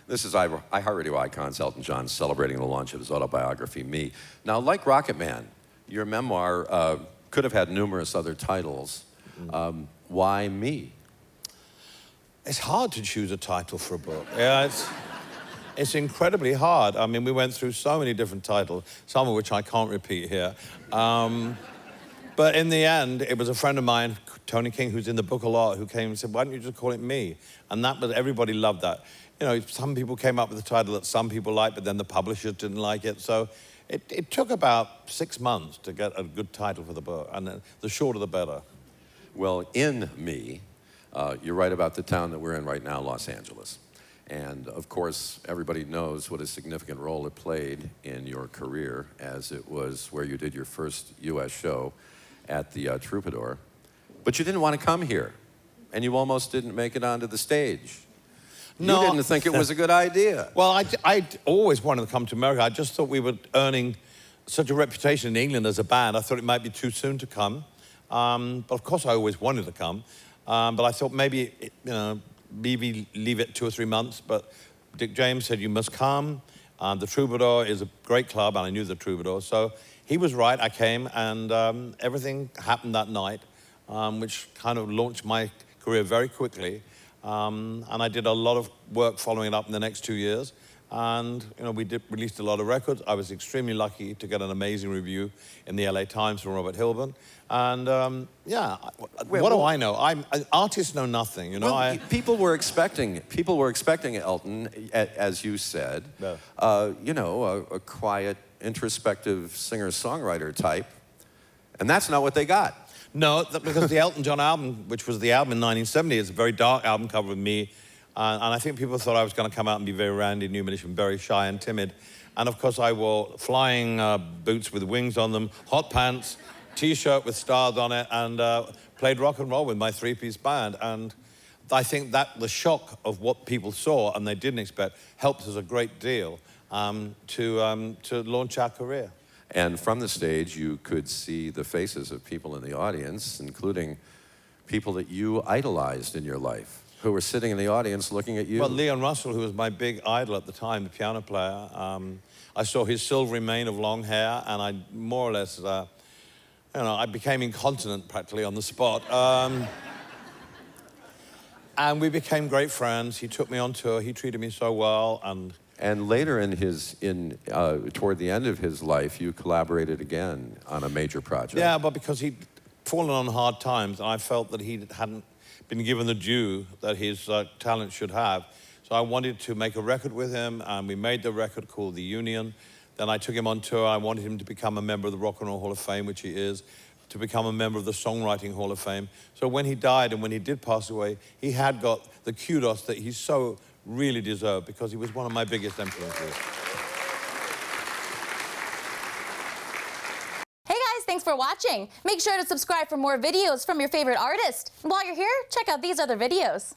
This is iHeartRadio icons Elton John celebrating the launch of his autobiography, Me. Now, like Rocket Man, your memoir could have had numerous other titles. Why Me? It's hard to choose a title for a book. Yeah, it's incredibly hard. I mean, we went through so many different titles, some of which I can't repeat here. But in the end, it was a friend of mine, Tony King, who's in the book a lot, who came and said, why don't you just call it Me? And that was, everybody loved that. You know, some people came up with a title that some people liked, but then the publishers didn't like it. So it took about 6 months to get a good title for the book, and the shorter the better. Well, in Me, you're right about the town that we're in right now, Los Angeles. And of course, everybody knows what a significant role it played in your career, as it was where you did your first U.S. show at the Troubadour. But you didn't want to come here, and you almost didn't make it onto the stage. No. You didn't think it was a good idea. Well, I always wanted to come to America. I just thought we were earning such a reputation in England as a band. I thought it might be too soon to come. But of course, I always wanted to come. But I thought maybe, maybe leave it 2 or 3 months. But Dick James said, you must come. The Troubadour is a great club, and I knew the Troubadour. So he was right. I came, and everything happened that night, which kind of launched my career very quickly. And I did a lot of work following it up in the next 2 years. And, we released a lot of records. I was extremely lucky to get an amazing review in the LA Times from Robert Hilburn. And, yeah, what do I know? Artists know nothing, Well, people were expecting Elton, as you said, Yeah. A quiet, introspective singer-songwriter type. And that's not what they got. No, because the Elton John album, which was the album in 1970, is a very dark album cover with me. And I think people thought I was going to come out and be very Randy Newman-ish and very shy and timid. And of course, I wore flying boots with wings on them, hot pants, T-shirt with stars on it, and played rock and roll with my 3-piece band. And I think that the shock of what people saw and they didn't expect helped us a great deal to launch our career. And from the stage, you could see the faces of people in the audience, including people that you idolized in your life, who were sitting in the audience looking at you. Well, Leon Russell, who was my big idol at the time, the piano player, I saw his silvery mane of long hair, and I more or less, I became incontinent practically on the spot. And we became great friends. He took me on tour. He treated me so well, And later toward the end of his life, you collaborated again on a major project. Yeah, but because he'd fallen on hard times, and I felt that he hadn't been given the due that his talent should have. So I wanted to make a record with him, and we made the record called The Union. Then I took him on tour. I wanted him to become a member of the Rock and Roll Hall of Fame, which he is, to become a member of the Songwriting Hall of Fame. So when he died and when he did pass away, he had got the kudos that he so really deserved, because he was one of my biggest influences. Hey guys, thanks for watching. Make sure to subscribe for more videos from your favorite artist. And while you're here, check out these other videos.